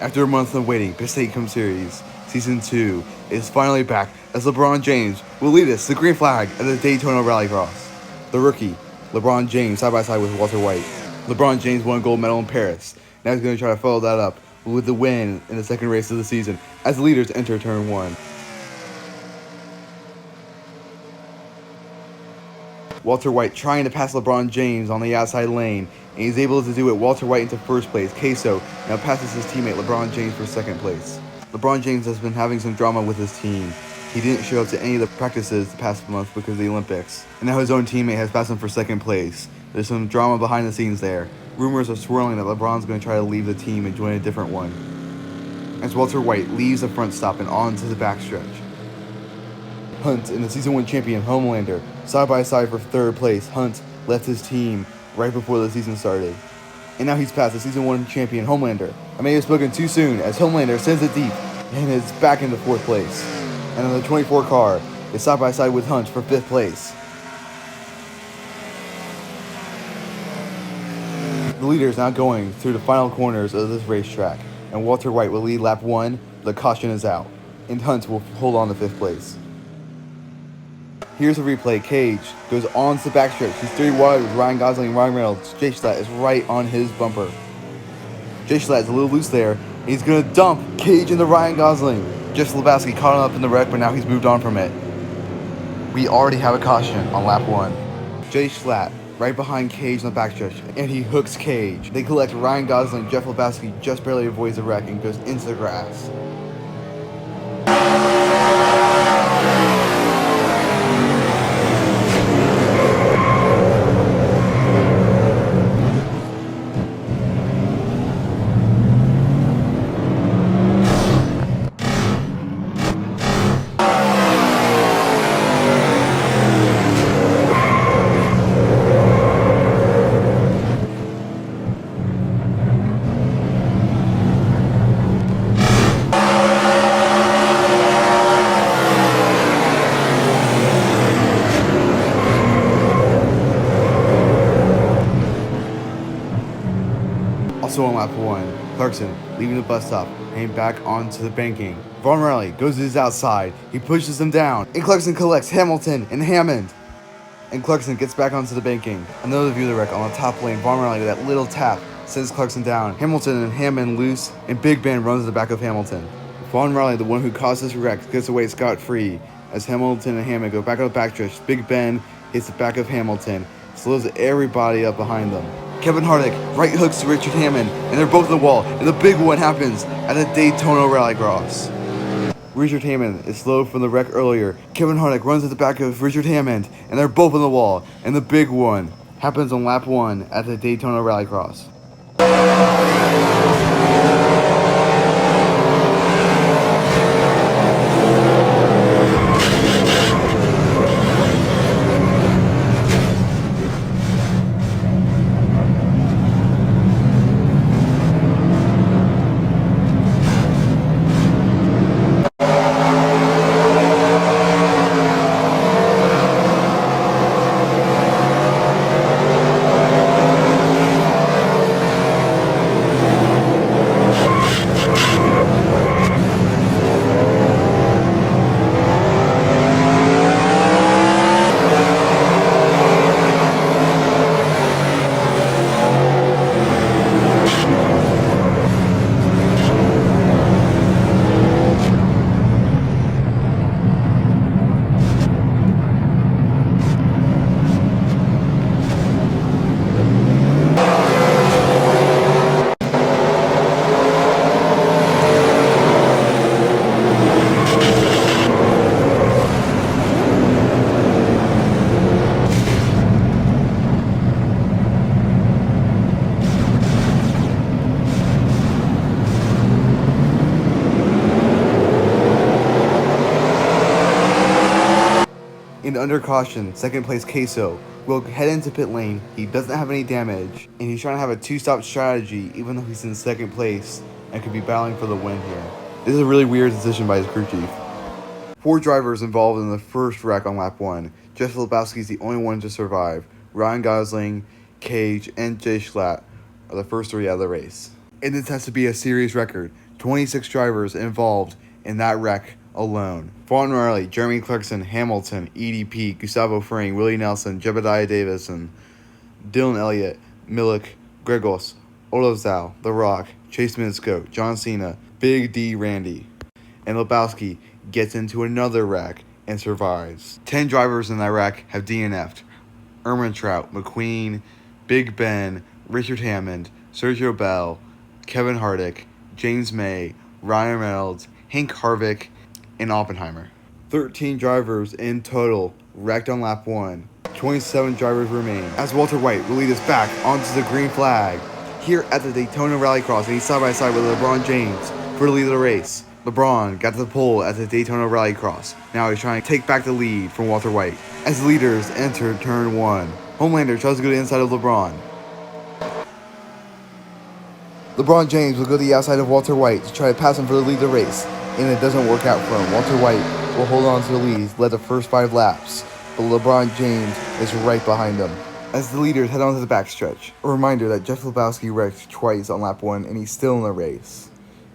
After a month of waiting, Best State Come Series Season 2 is finally back as LeBron James will lead us to the green flag at the Daytona Rallycross. The rookie, LeBron James, side by side with Walter White. LeBron James won a gold medal in Paris. Now he's going to try to follow that up with the win in the second race of the season as the leaders enter turn 1. Walter White trying to pass LeBron James on the outside lane, and he's able to do it. Walter White into first place. Queso now passes his teammate LeBron James for second place. LeBron James has been having some drama with his team. He didn't show up to any of the practices the past month because of the Olympics, and now his own teammate has passed him for second place. There's some drama behind the scenes there. Rumors are swirling that LeBron's going to try to leave the team and join a different one, as Walter White leaves the front stop and on to the backstretch. Hunt and the Season 1 champion Homelander side by side for third place. Hunt left his team right before the season started, and now he's passed the Season 1 champion Homelander. I may have spoken too soon as Homelander sends it deep and is back into fourth place. And on the 24 car is side by side with Hunt for fifth place. The leader is now going through the final corners of this racetrack, and Walter White will lead lap 1, the caution is out, and Hunt will hold on to fifth place. Here's a replay. Cage goes on to the backstretch. He's 3 wide with Ryan Gosling and Ryan Reynolds. Jay Schlatt is right on his bumper. Jay Schlatt is a little loose there. And he's going to dump Cage into Ryan Gosling. Jeff Lebowski caught him up in the wreck, but now he's moved on from it. We already have a caution on lap 1. Jay Schlatt right behind Cage on the backstretch, and he hooks Cage. They collect Ryan Gosling. Jeff Lebowski just barely avoids the wreck and goes into the grass. Also on lap 1, Clarkson leaving the bus stop, heading back onto the banking. Vaughn Riley goes to his outside, he pushes him down, and Clarkson collects Hamilton and Hammond. And Clarkson gets back onto the banking. Another view of the wreck on the top lane. Vaughn Riley with that little tap sends Clarkson down. Hamilton and Hammond loose, and Big Ben runs to the back of Hamilton. Vaughn Riley, the one who caused this wreck, gets away scot-free as Hamilton and Hammond go back on the backstretch. Big Ben hits the back of Hamilton, slows everybody up behind them. Kevin Harvick right hooks to Richard Hammond, and they're both in the wall, and the big one happens at the Daytona Rallycross. Richard Hammond is slow from the wreck earlier. Kevin Harvick runs at the back of Richard Hammond, and they're both in the wall, and the big one happens on lap 1 at the Daytona Rallycross. And under caution, second place Queso will head into pit lane. He doesn't have any damage, and he's trying to have a 2-stop strategy even though he's in second place and could be battling for the win here. This is a really weird decision by his crew chief. 4 drivers involved in the first wreck on lap 1. Jeff Lebowski is the only one to survive. Ryan Gosling, Cage, and Jay Schlatt are the first 3 out of the race. And this has to be a series record. 26 drivers involved in that wreck alone. Vaughn Riley, Jeremy Clarkson, Hamilton, EDP, Gustavo Fring, Willie Nelson, Jebediah Davison, Dylan Elliott, Milik, Gregos, Olazal, The Rock, Chase Minsko, John Cena, Big D Randy, and Lebowski gets into another wreck and survives. 10 drivers in that wreck have DNF'd. Trout, McQueen, Big Ben, Richard Hammond, Sergio Bell, Kevin Hardick, James May, Ryan Reynolds, Hank Harvick, and Oppenheimer. 13 drivers in total wrecked on lap 1. 27 drivers remain as Walter White will lead us back onto the green flag here at the Daytona Rallycross, and he's side by side with LeBron James for the lead of the race. LeBron got to the pole at the Daytona Rallycross. Now he's trying to take back the lead from Walter White. As the leaders enter turn 1, Homelander tries to go to the inside of LeBron. LeBron James will go to the outside of Walter White to try to pass him for the lead of the race, and it doesn't work out for him. Walter White will hold on to the lead, led the first 5 laps, but LeBron James is right behind him. As the leaders head on to the backstretch, a reminder that Jeff Lebowski wrecked twice on lap 1 and he's still in the race.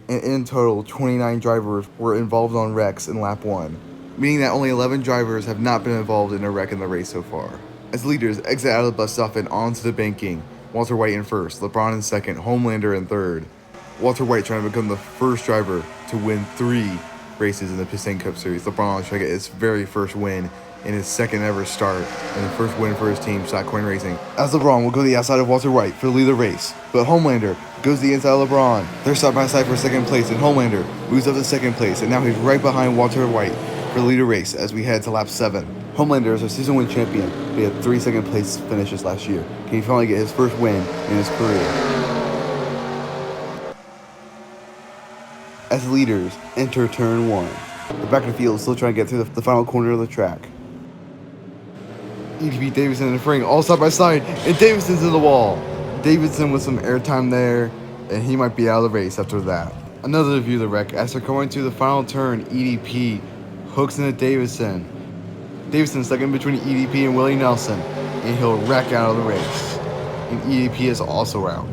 And in total, 29 drivers were involved on wrecks in lap 1, meaning that only 11 drivers have not been involved in a wreck in the race so far. As leaders exit out of the bus stop and onto the banking, Walter White in first, LeBron in second, Homelander in third. Walter White trying to become the first driver to win 3 races in the Piston Cup Series. LeBron trying to get his very first win in his second ever start and the first win for his team, Stock Coin Racing. As LeBron will go to the outside of Walter White for the lead of the race, but Homelander goes to the inside of LeBron. They're side by side for second place, and Homelander moves up to second place, and now he's right behind Walter White for the lead of the race as we head to lap 7. Homelander is our season 1 champion. He had 3 second place finishes last year. Can he finally get his first win in his career? As leaders enter turn 1, the back of the field is still trying to get through the final corner of the track. EDP, Davison, and Fring all side by side, and Davidson's in the wall. Davidson with some airtime there, and he might be out of the race after that. Another view of the wreck as they're going to the final turn. EDP hooks into Davison. Davison second between EDP and Willie Nelson, and he'll wreck out of the race. And EDP is also out.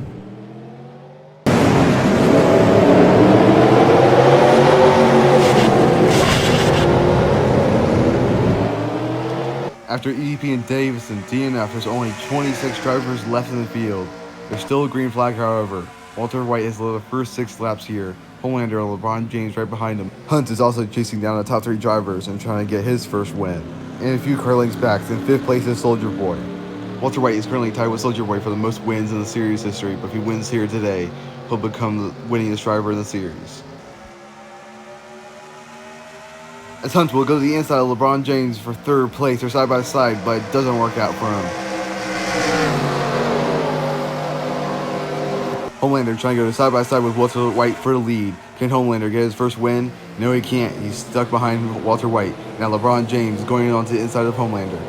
After EDP and Davison DNF, there's only 26 drivers left in the field. There's still a green flag, however. Walter White has led the first 6 laps here. Homelander and LeBron James right behind him. Hunt is also chasing down the top 3 drivers and trying to get his first win. And a few car lengths back, in 5th place is Soldier Boy. Walter White is currently tied with Soldier Boy for the most wins in the series history, but if he wins here today, he'll become the winningest driver in the series. As Hunt will go to the inside of LeBron James for 3rd place. They're side by side, but it doesn't work out for him. Homelander trying to go side by side with Walter White for the lead. Can Homelander get his first win? No, he can't. He's stuck behind Walter White. Now LeBron James is going on to the inside of Homelander.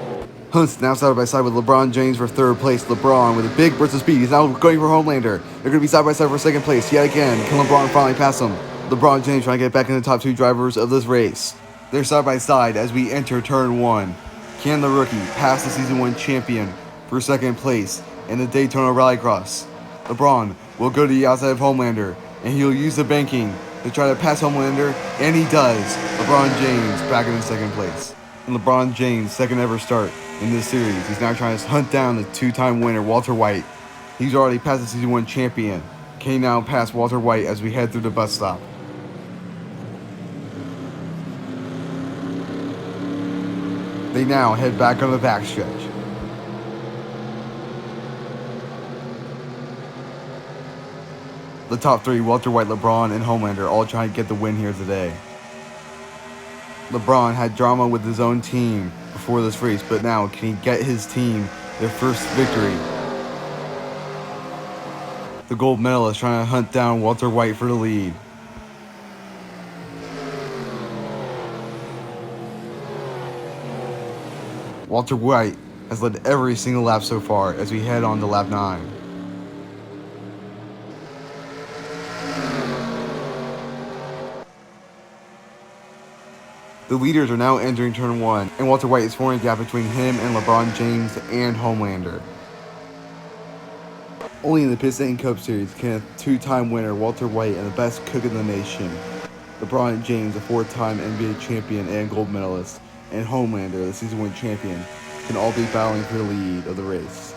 Hunt's now side by side with LeBron James for 3rd place. LeBron with a big burst of speed. He's now going for Homelander. They're going to be side by side for 2nd place yet again. Can LeBron finally pass him? LeBron James trying to get back in the top 2 drivers of this race. They're side by side as we enter turn 1. Can the rookie pass the season 1 champion for 2nd place in the Daytona Rallycross? LeBron will go to the outside of Homelander, and he'll use the banking to try to pass Homelander, and he does. LeBron James back in 2nd place. And LeBron James' 2nd ever start in this series. He's now trying to hunt down the 2-time winner, Walter White. He's already passed the season 1 champion. Can he now pass Walter White as we head through the bus stop? They now head back on the backstretch. The top 3, Walter White, LeBron, and Homelander, all trying to get the win here today. LeBron had drama with his own team before this race, but now can he get his team their first victory? The gold medalist trying to hunt down Walter White for the lead. Walter White has led every single lap so far as we head on to lap 9. The leaders are now entering turn 1, and Walter White is forming a gap between him and LeBron James and Homelander. Only in the Piston Cup Series can a two-time winner, Walter White, and the best cook in the nation, LeBron James, a four-time NBA champion and gold medalist, and Homelander, the season-winning champion, can all be battling for the lead of the race.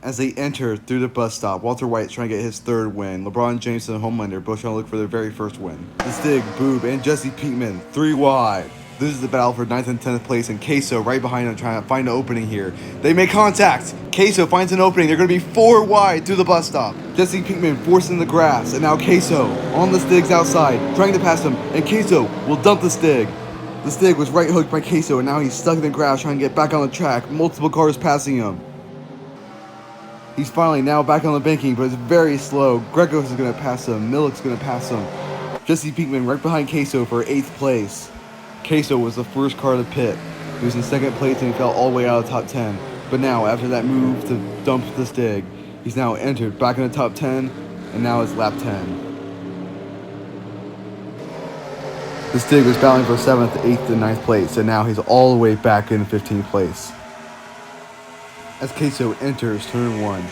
As they enter through the bus stop, Walter White's trying to get his third win. LeBron James and Homelander both trying to look for their very first win. The Stig, Boob, and Jesse Pinkman, 3 wide. This is the battle for 9th and 10th place, and Queso right behind them trying to find an opening here. They make contact. Queso finds an opening. They're going to be 4 wide through the bus stop. Jesse Pinkman forcing the grass, and now Queso on the Stigs outside, trying to pass him, and Queso will dump the Stig. The Stig was right hooked by Queso, and now he's stuck in the grass trying to get back on the track. Multiple cars passing him. He's finally now back on the banking, but it's very slow. Gregos is going to pass him. Millick's going to pass him. Jesse Pinkman right behind Queso for 8th place. Queso was the first car to pit. He was in 2nd place and he fell all the way out of the top 10. But now, after that move to dump the Stig, he's now entered back in the top 10, and now it's lap 10. The Stig was battling for 7th, 8th, and 9th place, and now he's all the way back in 15th place. As Queso enters turn 1,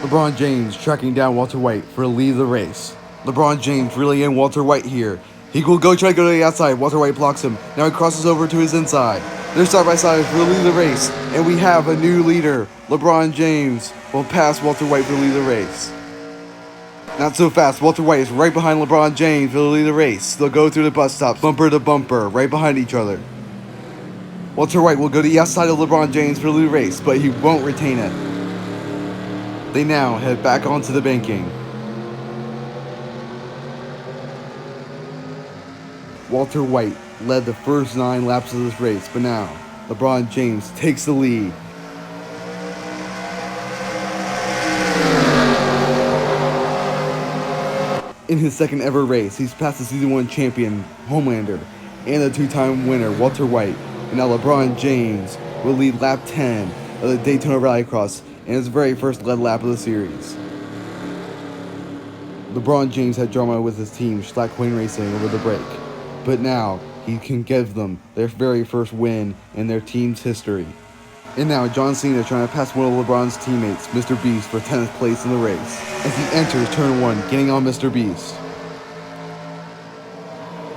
LeBron James tracking down Walter White for the lead of the race. LeBron James really in Walter White here. He will try to go to the outside. Walter White blocks him. Now he crosses over to his inside. They're side by side for the lead of the race, and we have a new leader. LeBron James will pass Walter White for the lead of the race. Not so fast. Walter White is right behind LeBron James for the lead of the race. They'll go through the bus stops, bumper to bumper, right behind each other. Walter White will go to the outside of LeBron James for the lead of the race, but he won't retain it. They now head back onto the banking. Walter White led the first 9 laps of this race, but now LeBron James takes the lead. In his second ever race, he's passed the season 1 champion, Homelander, and the 2-time winner, Walter White. And now LeBron James will lead lap 10 of the Daytona Rallycross in his very first lead lap of the series. LeBron James had drama with his team, Schlack Queen Racing, over the break. But now, he can give them their very first win in their team's history. And now, John Cena trying to pass one of LeBron's teammates, Mr. Beast, for 10th place in the race, as he enters turn 1, getting on Mr. Beast.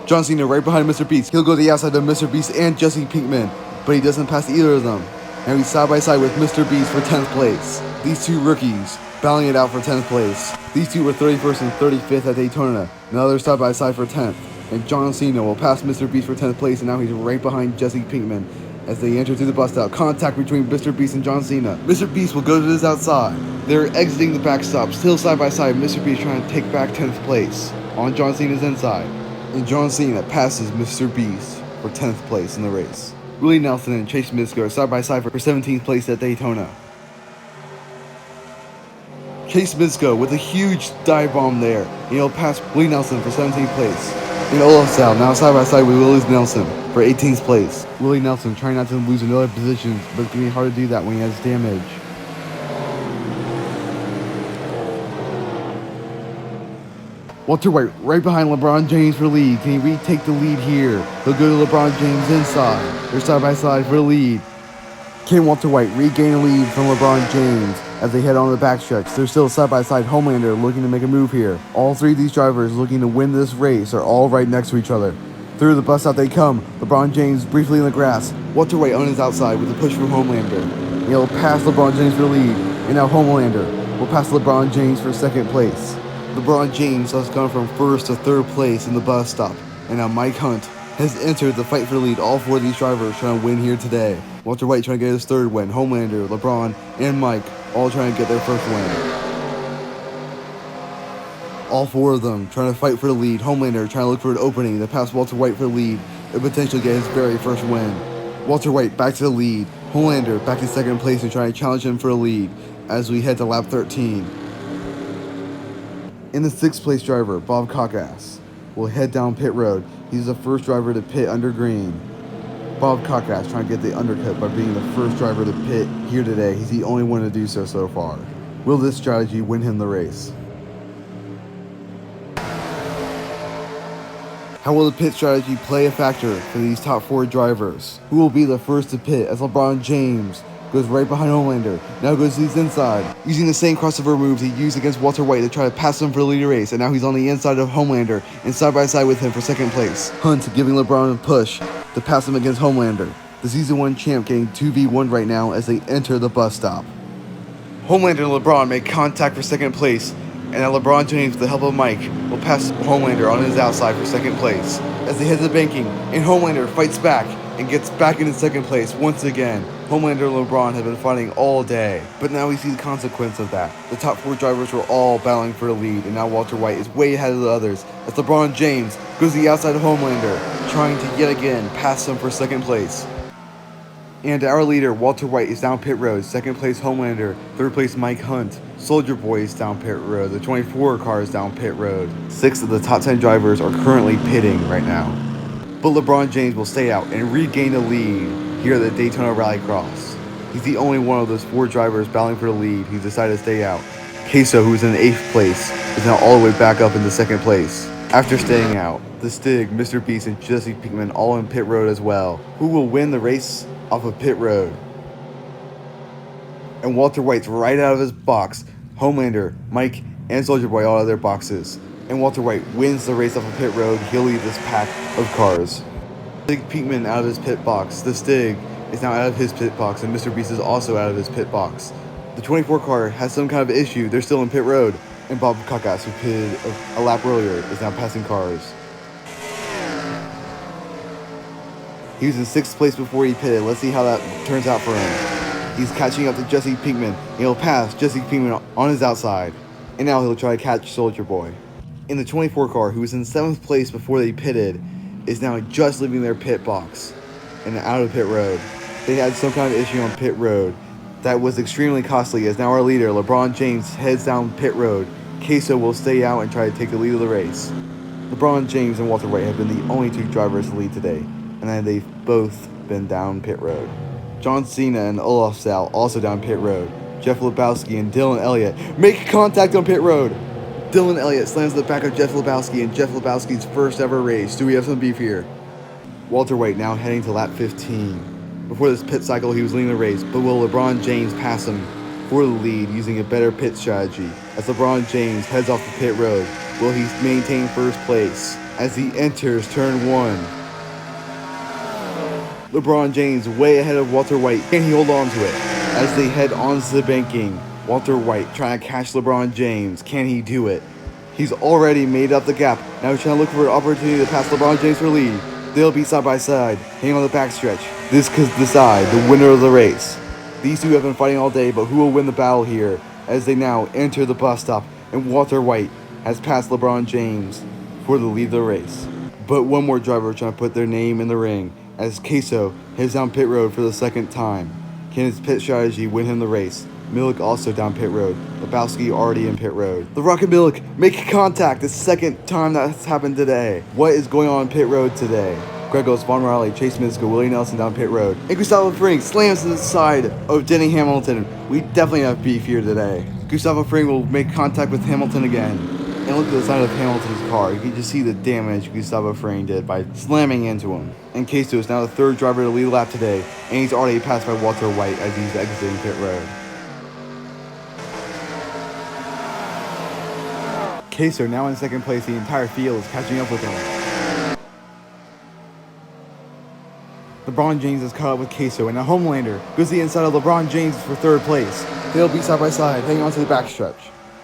John Cena right behind Mr. Beast. He'll go to the outside of Mr. Beast and Jesse Pinkman, but he doesn't pass either of them. Now he's side by side with Mr. Beast for 10th place. These two rookies battling it out for 10th place. These two were 31st and 35th at Daytona. Now they're side by side for 10th. And John Cena will pass Mr. Beast for 10th place, and now he's right behind Jesse Pinkman as they enter through the bus stop. Contact between Mr. Beast and John Cena. Mr. Beast will go to his outside. They're exiting the backstop, still side by side. Mr. Beast trying to take back 10th place on John Cena's inside. And John Cena passes Mr. Beast for 10th place in the race. Willie Nelson and Chase Briscoe are side by side for 17th place at Daytona. Chase Briscoe with a huge dive bomb there. And he'll pass Willie Nelson for 17th place. And Olaf Sal now side by side with Willie Nelson for 18th place. Willie Nelson trying not to lose another position, but it's going to be hard to do that when he has damage. Walter White right behind LeBron James for lead. Can he retake the lead here? He'll go to LeBron James inside. They're side by side for the lead. Can Walter White regain a lead from LeBron James as they head on the backstretch? They're still side by side. Homelander looking to make a move here. All 3 of these drivers looking to win this race are all right next to each other. Through the bus stop they come. LeBron James briefly in the grass. Walter White on his outside with a push from Homelander. He'll pass LeBron James for the lead. And now Homelander will pass LeBron James for 2nd place. LeBron James has gone from 1st to 3rd place in the bus stop. And now Mike Hunt has entered the fight for the lead. All 4 of these drivers trying to win here today. Walter White trying to get his 3rd win. Homelander, LeBron, and Mike all trying to get their 1st win. All 4 of them trying to fight for the lead. Homelander trying to look for an opening to pass Walter White for the lead and potentially get his very first win. Walter White back to the lead. Homelander back to 2nd place and trying to challenge him for the lead as we head to lap 13. In the 6th place driver, Bob Cockass, will head down pit road. He's the first driver to pit under green. Bob Cockass trying to get the undercut by being the first driver to pit here today. He's the only one to do so far. Will this strategy win him the race? How will the pit strategy play a factor for these top 4 drivers? Who will be the first to pit as LeBron James goes right behind Homelander. Now goes to his inside, using the same crossover moves he used against Walter White to try to pass him for the lead of the race. And now he's on the inside of Homelander and side by side with him for second place. Hunt giving LeBron a push to pass him against Homelander. The Season 1 champ getting 2v1 right now as they enter the bus stop. Homelander and LeBron make contact for second place, and now LeBron James, with the help of Mike, will pass Homelander on his outside for second place. As they head to the banking, and Homelander fights back and gets back into second place once again. Homelander and LeBron have been fighting all day, but now we see the consequence of that. The top 4 drivers were all battling for the lead, and now Walter White is way ahead of the others as LeBron James goes to the outside of Homelander, trying to yet again pass him for second place. And our leader, Walter White, is down pit road. Second place, Homelander. Third place, Mike Hunt. Soldier Boy is down pit road. The 24 car is down pit road. 6 of the top 10 drivers are currently pitting right now. But LeBron James will stay out and regain the lead here at the Daytona Rallycross. He's the only one of those 4 drivers battling for the lead who's decided to stay out. Queso, who's in 8th place, is now all the way back up into 2nd place. After staying out, the Stig, Mr. Beast, and Jesse Pinkman all in pit road as well. Who will win the race off of pit road? And Walter White's right out of his box. Homelander, Mike, and Soldier Boy all out of their boxes. And Walter White wins the race off of pit road. He'll lead this pack of cars. Stig Pinkman out of his pit box. The Stig is now out of his pit box, and Mr. Beast is also out of his pit box. The 24 car has some kind of issue. They're still in pit road. And Bob Kakas, who pitted a lap earlier, is now passing cars. He was in 6th place before he pitted. Let's see how that turns out for him. He's catching up to Jesse Pinkman. And he'll pass Jesse Pinkman on his outside. And now he'll try to catch Soldier Boy. In the 24 car, who was in 7th place before they pitted, is now just leaving their pit box and out of pit road. They had some kind of issue on pit road that was extremely costly, as now our leader, LeBron James, heads down pit road. Queso will stay out and try to take the lead of the race. LeBron James and Walter White have been the only 2 drivers to lead today, and they've both been down pit road. John Cena and Olaf Sal also down pit road. Jeff Lebowski and Dylan Elliott make contact on pit road. Dylan Elliott slams the back of Jeff Lebowski in Jeff Lebowski's first ever race. Do we have some beef here? Walter White now heading to lap 15. Before this pit cycle, he was leading the race, but will LeBron James pass him for the lead using a better pit strategy? As LeBron James heads off the pit road, will he maintain first place as he enters turn 1? LeBron James way ahead of Walter White. Can he hold on to it? As they head onto the banking, Walter White trying to catch LeBron James. Can he do it? He's already made up the gap. Now he's trying to look for an opportunity to pass LeBron James for lead. They'll be side by side, hanging on the backstretch. This could decide the winner of the race. These 2 have been fighting all day, but who will win the battle here as they now enter the bus stop, and Walter White has passed LeBron James for the lead of the race. But one more driver trying to put their name in the ring as Queso heads down pit road for the 2nd time. Can his pit strategy win him the race? Milik also down pit road. Lebowski already in pit road. The Rock and Milik make contact the 2nd time that's happened today. What is going on pit road today? Gregos, Von Riley, Chase Misko, Willie Nelson down pit road. And Gustavo Fring slams to the side of Denny Hamilton. We definitely have beef here today. Gustavo Fring will make contact with Hamilton again. And look at the side of Hamilton's car. You can just see the damage Gustavo Fring did by slamming into him. And Queso is now the 3rd driver to lead the lap today. And he's already passed by Walter White as he's exiting pit road. Queso now in 2nd place. The entire field is catching up with him. LeBron James has caught up with Queso, and now Homelander goes to the inside of LeBron James for 3rd place. They'll be side by side, hanging on to the backstretch.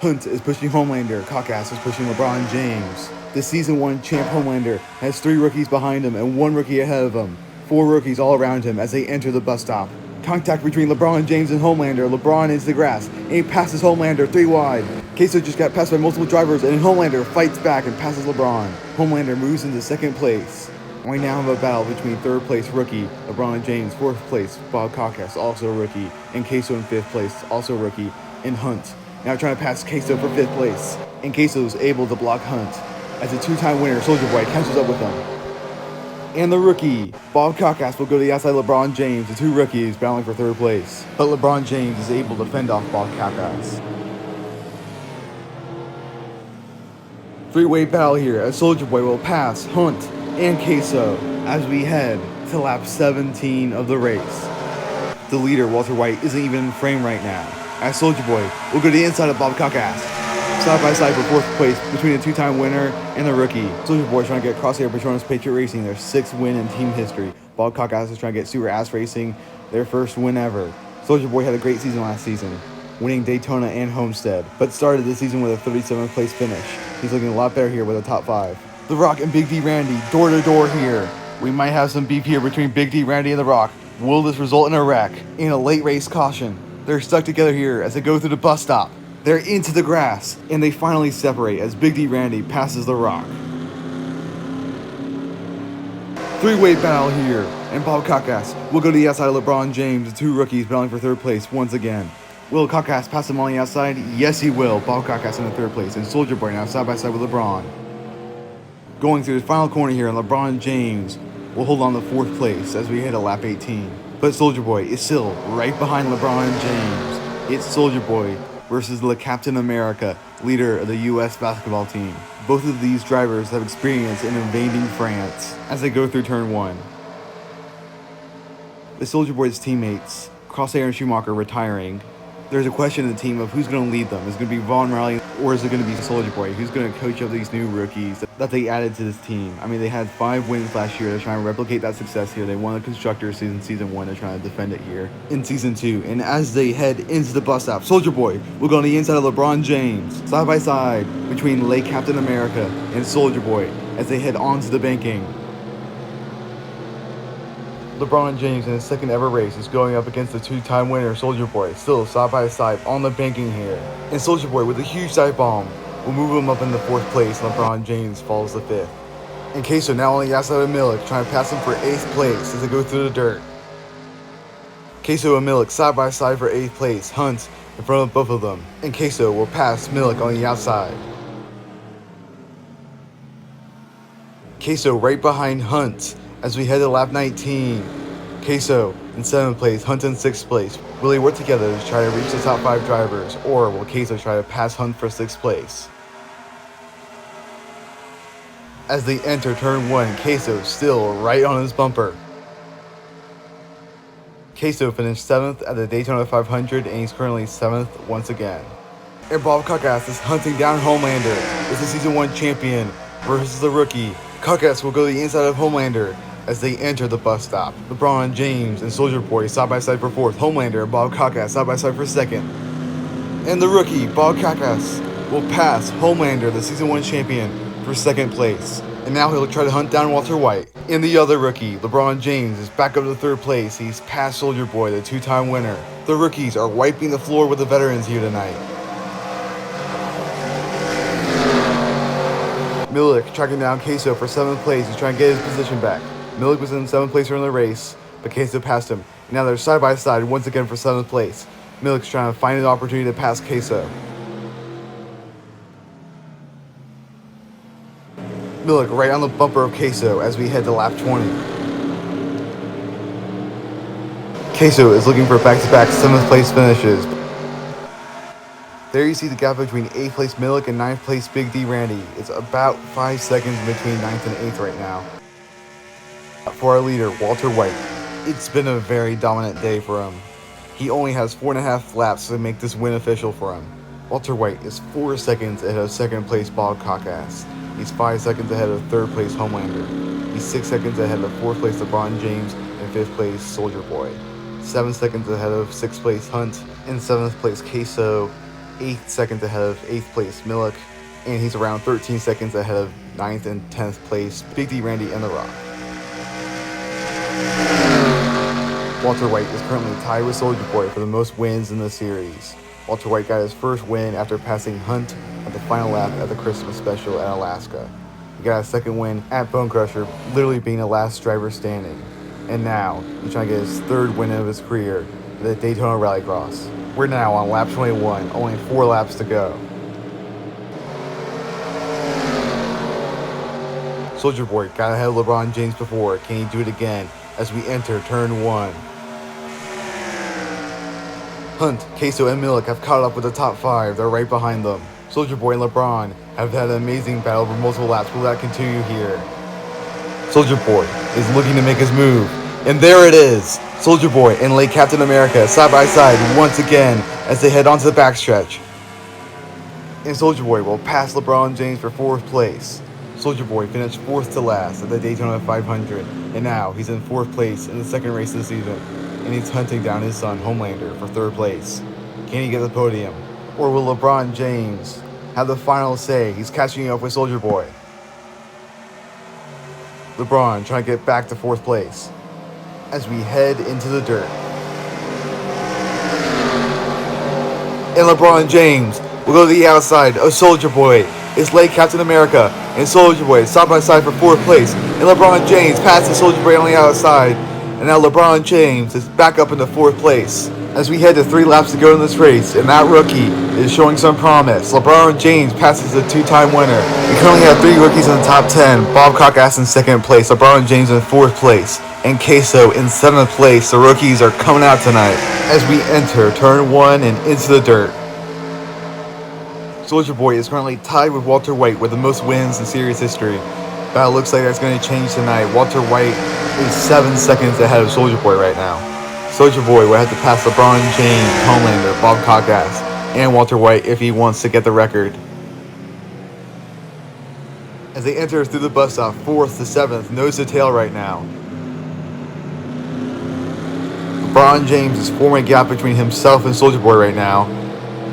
Hunt is pushing Homelander. Caucas is pushing LeBron James. The Season 1 champ Homelander has 3 rookies behind him and 1 rookie ahead of him. 4 rookies all around him as they enter the bus stop. Contact between LeBron James and Homelander. LeBron is the grass, and he passes Homelander 3 wide. Queso just got passed by multiple drivers, and Homelander fights back and passes LeBron. Homelander moves into 2nd place. We now have a battle between 3rd place rookie LeBron James, 4th place Bob Caucus, also a rookie, and Queso in 5th place, also a rookie, and Hunt now trying to pass Queso for 5th place. And Queso is able to block Hunt as a 2-time winner Soldier Boy catches up with him. And the rookie Bob Caucus will go to the outside of LeBron James, the 2 rookies battling for 3rd place. But LeBron James is able to fend off Bob Caucus. 3-way battle here as Soldier Boy will pass Hunt and Queso as we head to lap 17 of the race. The leader, Walter White, isn't even in frame right now, as Soldier Boy will go to the inside of Bob Cockass. Side by side for 4th place between the 2-time winner and the rookie. Soldier Boy is trying to get Crosshair Patronus Patriot Racing their 6th win in team history. Bob Cockass is trying to get Super Ass Racing their 1st win ever. Soldier Boy had a great season last season, winning Daytona and Homestead, but started the season with a 37th place finish. He's looking a lot better here with a top 5. The Rock and Big D Randy, door to door here. We might have some beef here between Big D Randy and The Rock. Will this result in a wreck? In a late race caution. They're stuck together here as they go through the bus stop. They're into the grass, and they finally separate as Big D Randy passes The Rock. 3-way battle here, and Bob Cockass will go to the outside of LeBron James, the 2 rookies battling for 3rd place once again. Will Cockass pass him on the outside? Yes, he will. Bob Cockass in the 3rd place, and Soldier Boy now side by side with LeBron. Going through the final corner here, and LeBron James will hold on to 4th place as we hit a lap 18. But Soldier Boy is still right behind LeBron James. It's Soldier Boy versus the Captain America, leader of the U.S. basketball team. Both of these drivers have experience in invading France as they go through turn 1. The Soldier Boy's teammates, Crosshair and Schumacher, retiring. There's a question in the team of who's going to lead them. Is it going to be Von Raleigh or is it going to be Soldier Boy? Who's going to coach up these new rookies that they added to this team? I mean, they had 5 wins last year. They're trying to replicate that success here. They won the Constructors in Season 1. They're trying to defend it here in Season 2. And as they head into the bus stop, Soldier Boy will go on the inside of LeBron James, side by side between late Captain America and Soldier Boy as they head onto the banking. LeBron James in his 2nd ever race is going up against the 2-time winner Soldier Boy, still side by side on the banking here. And Soldier Boy with a huge dive bomb will move him up in the 4th place, and LeBron James falls to 5th. And Queso now on the outside of Milik, trying to pass him for 8th place as they go through the dirt. Queso and Milik side by side for 8th place, Hunt in front of both of them. And Queso will pass Milik on the outside. Queso right behind Hunt as we head to lap 19. Queso in 7th place, Hunt in 6th place. Will they work together to try to reach the top 5 drivers, or will Queso try to pass Hunt for 6th place? As they enter turn 1, Queso still right on his bumper. Queso finished 7th at the Daytona 500 and he's currently 7th once again. And Bob Cockass is hunting down Homelander as the Season 1 champion versus the rookie. Cockass will go to the inside of Homelander as they enter the bus stop. LeBron James and Soldier Boy side by side for 4th. Homelander and Bob Cockass side by side for 2nd. And the rookie, Bob Cockass, will pass Homelander, the Season 1 champion, for 2nd place. And now he'll try to hunt down Walter White. And the other rookie, LeBron James, is back up to 3rd place. He's past Soldier Boy, the 2-time winner. The rookies are wiping the floor with the veterans here tonight. Milik tracking down Queso for 7th place. He's trying to get his position back. Milik was in 7th place during the race, but Queso passed him. And now they're side by side once again for 7th place. Milik's trying to find an opportunity to pass Queso. Milik right on the bumper of Queso as we head to lap 20. Queso is looking for back-to-back 7th place finishes. There you see the gap between 8th place Milik and 9th place Big D Randy. It's about 5 seconds between 9th and 8th right now. For our leader, Walter White, it's been a very dominant day for him. He only has 4.5 laps to make this win official for him. Walter White is 4 seconds ahead of 2nd place Bob Cockass. He's 5 seconds ahead of 3rd place Homelander. He's 6 seconds ahead of 4th place LeBron James and 5th place Soldier Boy. 7 seconds ahead of 6th place Hunt and 7th place Queso. 8 seconds ahead of 8th place Milik, and he's around 13 seconds ahead of 9th and 10th place Big D Randy and The Rock. Walter White is currently tied with Soldier Boy for the most wins in the series. Walter White got his first win after passing Hunt at the final lap at the Christmas special at Alaska. He got a 2nd win at Bone Crusher, literally being the last driver standing. And now, he's trying to get his 3rd win of his career at the Daytona Rallycross. We're now on lap 21, only 4 laps to go. Soldier Boy got ahead of LeBron James before. Can he do it again as we enter turn 1? Hunt, Queso, and Milik have caught up with the top 5. They're right behind them. Soldier Boy and LeBron have had an amazing battle over multiple laps. Will that continue here? Soldier Boy is looking to make his move And there it is, Soldier Boy and late Captain America side by side once again as they head onto the backstretch. And Soldier Boy will pass LeBron James for 4th place. Soldier Boy finished 4th to last at the Daytona 500, and now he's in 4th place in the second race of the season, and he's hunting down his son Homelander for 3rd place. Can he get the podium? Or will LeBron James have the final say? He's catching up with Soldier Boy. LeBron trying to get back to 4th place as we head into the dirt. And LeBron James will go to the outside of Soldier Boy. It's late Captain America and Soldier Boy side by side for 4th place. And LeBron James passes Soldier Boy on the outside. And now LeBron James is back up into 4th place as we head to 3 laps to go in this race. And that rookie is showing some promise. LeBron James passes the 2-time winner. We currently have 3 rookies in the top 10. Bob Cockass in 2nd place. LeBron James in 4th place. And Queso in 7th place. The rookies are coming out tonight as we enter turn 1 and into the dirt. Soldier Boy is currently tied with Walter White with the most wins in series history. But it looks like that's going to change tonight. Walter White is 7 seconds ahead of Soldier Boy right now. Soldier Boy will have to pass LeBron James, Homelander, Bob Cockass, and Walter White if he wants to get the record. As they enter through the bus stop, 4th to 7th, nose to tail right now. LeBron James is forming a gap between himself and Soldier Boy right now.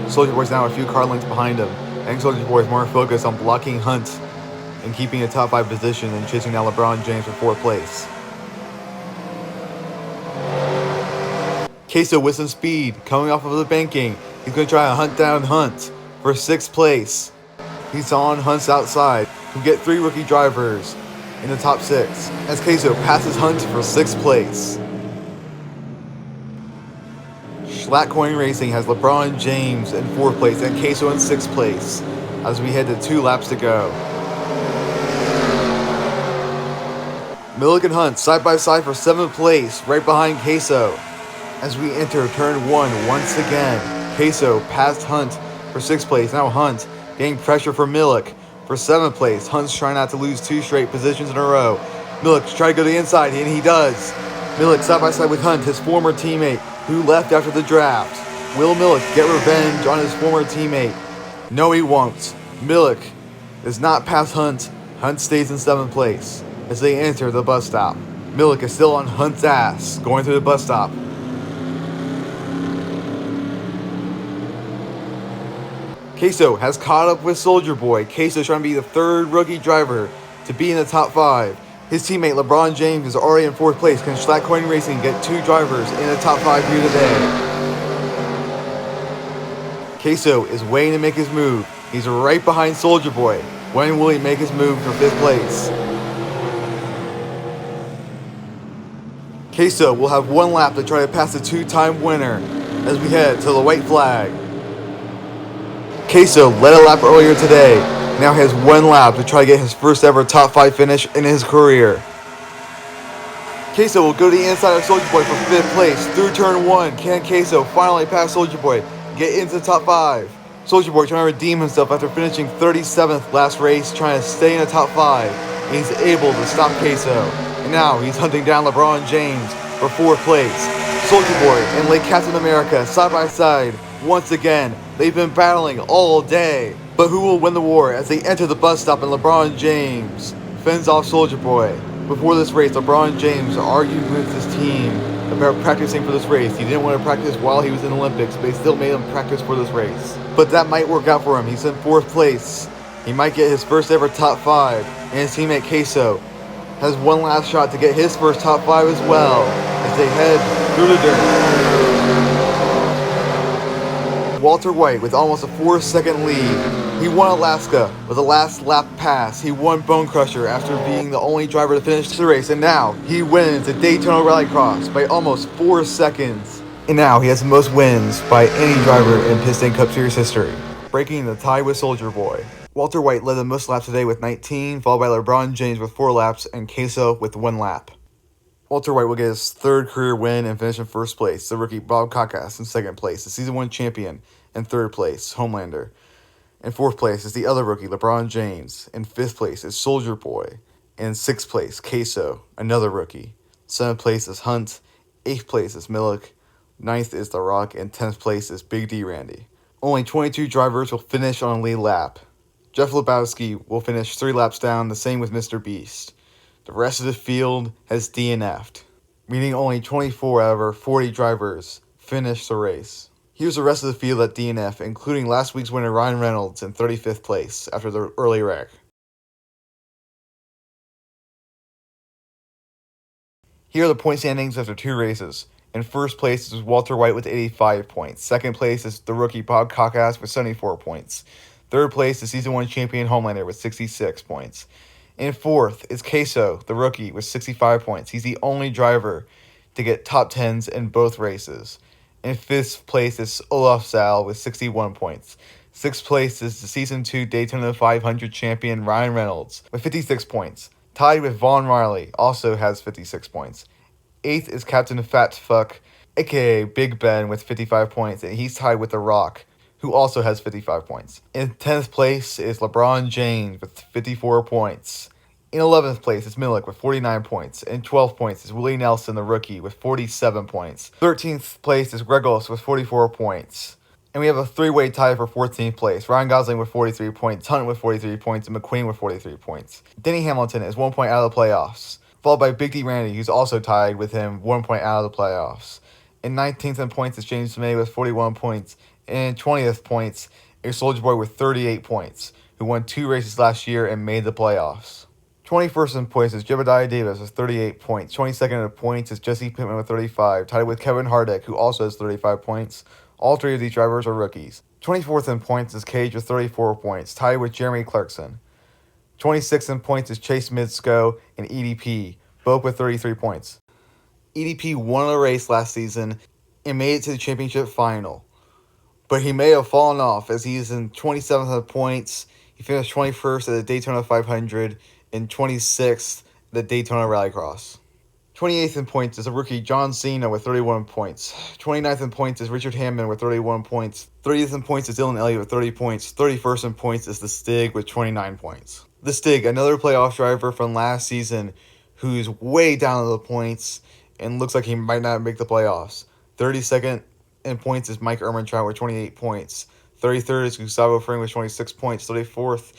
Soldier Boy's now a few car lengths behind him. I think Soldier Boy is more focused on blocking Hunt and keeping a top 5 position than chasing down LeBron James for 4th place. Queso with some speed, coming off of the banking. He's going to try to hunt down Hunt for 6th place. He's on Hunt's outside. He'll get 3 rookie drivers in the top 6 as Queso passes Hunt for 6th place. Schlatt Coin Racing has LeBron James in 4th place and Queso in 6th place as we head to 2 laps to go. Milligan Hunt side by side for 7th place right behind Queso. As we enter turn 1 once again, Queso passed Hunt for 6th place. Now Hunt getting pressure from Milik for 7th place. Hunt's trying not to lose 2 straight positions in a row. Milik's trying to go to the inside, and he does. Milik side by side with Hunt, his former teammate, who left after the draft. Will Milik get revenge on his former teammate? No, he won't. Milik does not pass Hunt. Hunt stays in 7th place as they enter the bus stop. Milik is still on Hunt's ass going through the bus stop. Queso has caught up with Soldier Boy. Queso trying to be the 3rd rookie driver to be in the top 5. His teammate LeBron James is already in 4th place. Can Schlatt Coin Racing get 2 drivers in the top 5 here today? Queso is waiting to make his move. He's right behind Soldier Boy. When will he make his move for 5th place? Queso will have 1 lap to try to pass the 2-time winner as we head to the white flag. Queso led a lap earlier today. Now has 1 lap to try to get his first ever top 5 finish in his career. Queso will go to the inside of Soldier Boy for 5th place through turn 1. Can Queso finally pass Soldier Boy, get into the top 5? Soldier Boy trying to redeem himself after finishing 37th last race, trying to stay in the top 5. And he's able to stop Queso. And now he's hunting down LeBron James for 4th place. Soldier Boy and late Captain America side by side once again. They've been battling all day. But who will win the war as they enter the bus stop and LeBron James fends off Soldier Boy? Before this race, LeBron James argued with his team about practicing for this race. He didn't want to practice while he was in the Olympics, but they still made him practice for this race. But that might work out for him. He's in 4th place. He might get his first ever top 5. And his teammate Queso has 1 last shot to get his first top 5 as well as they head through the dirt. Walter White with almost a 4-second lead. He won Alaska with a last lap pass. He won Bone Crusher after being the only driver to finish the race. And now he wins the Daytona Rallycross by almost 4 seconds. And now he has the most wins by any driver in Piston Cup Series history, breaking the tie with Soldier Boy. Walter White led the most laps today with 19, followed by LeBron James with 4 laps and Queso with 1 lap. Walter White will get his 3rd career win and finish in 1st place. The rookie Bob Cockass in 2nd place. The Season 1 champion in 3rd place, Homelander. In 4th place is the other rookie, LeBron James. In 5th place is Soldier Boy. In 6th place, Queso, another rookie. 7th place is Hunt, 8th place is Millick, 9th is The Rock, and 10th place is Big D Randy. Only 22 drivers will finish on a lead lap. Jeff Lebowski will finish 3 laps down, the same with Mr. Beast. The rest of the field has DNF'd, meaning only 24 out of our 40 drivers finished the race. Here's the rest of the field at DNF, including last week's winner Ryan Reynolds in 35th place after the early wreck. Here are the point standings after 2 races. In first place is Walter White with 85 points. Second place is the rookie Bob Cockass with 74 points. Third place is Season 1 champion Homelander with 66 points. In fourth is Queso, the rookie, with 65 points. He's the only driver to get top 10s in both races. In fifth place is Olaf Sal with 61 points. Sixth place is the Season 2 Daytona 500 champion Ryan Reynolds with 56 points. Tied with Vaughn Riley, also has 56 points. 8th is Captain Fat Fuck, aka Big Ben, with 55 points, and he's tied with The Rock, who also has 55 points. In 10th place is LeBron James with 54 points. In 11th place is Millick with 49 points. In 12th place is Willie Nelson, the rookie, with 47 points. 13th place is Gregos with 44 points. And we have a 3-way tie for 14th place. Ryan Gosling with 43 points, Hunt with 43 points, and McQueen with 43 points. Denny Hamilton is 1 point out of the playoffs, followed by Big D Randy, who's also tied with him 1 point out of the playoffs. In 19th in points is James May with 41 points. And in 20th points is Soulja Boy with 38 points, who won 2 races last year and made the playoffs. 21st in points is Jebediah Davis with 38 points. 22nd in points is Jesse Pittman with 35, tied with Kevin Hardick, who also has 35 points. All 3 of these drivers are rookies. 24th in points is Cage with 34 points, tied with Jeremy Clarkson. 26th in points is Chase Midsko and EDP, both with 33 points. EDP won a race last season and made it to the championship final, but he may have fallen off as he is in 27th in points. He finished 21st at the Daytona 500 and 26th at the Daytona Rallycross. 28th in points is a rookie John Cena with 31 points. 29th in points is Richard Hammond with 31 points. 30th in points is Dylan Elliott with 30 points. 31st in points is the Stig with 29 points. The Stig, another playoff driver from last season who's way down in the points and looks like he might not make the playoffs. 32nd in points is Mike Ehrmantraut with 28 points. 33rd is Gustavo Fring with 26 points. 34th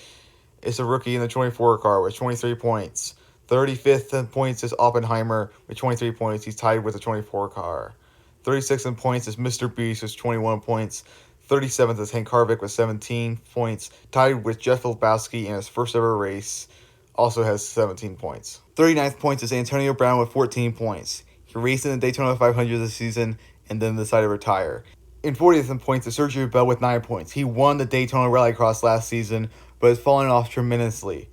is a rookie in the 24 car with 23 points. 35th in points is Oppenheimer with 23 points. He's tied with the 24 car. 36th in points is Mr. Beast with 21 points. 37th is Hank Harvick with 17 points. Tied with Jeff Lebowski in his first ever race. Also has 17 points. 39th points is Antonio Brown with 14 points. He raced in the Daytona 500 this season and then decided to retire. In 40th in points is Sergio Bell with 9 points. He won the Daytona Rallycross last season, but has fallen off tremendously.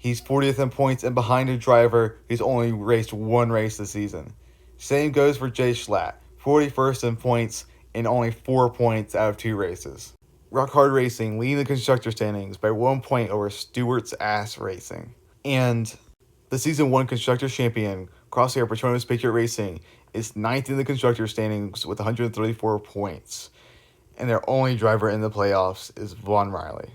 He's 40th in points and behind a driver who's only raced 1 race this season. Same goes for Jay Schlatt, 41st in points and only 4 points out of 2 races. Rock Hard Racing leading the constructor standings by 1 point over Stewart's Ass Racing. And the Season 1 constructor champion, Crosshair Petronas Patriot Racing, is 9th in the constructor standings with 134 points. And their only driver in the playoffs is Vaughn Riley.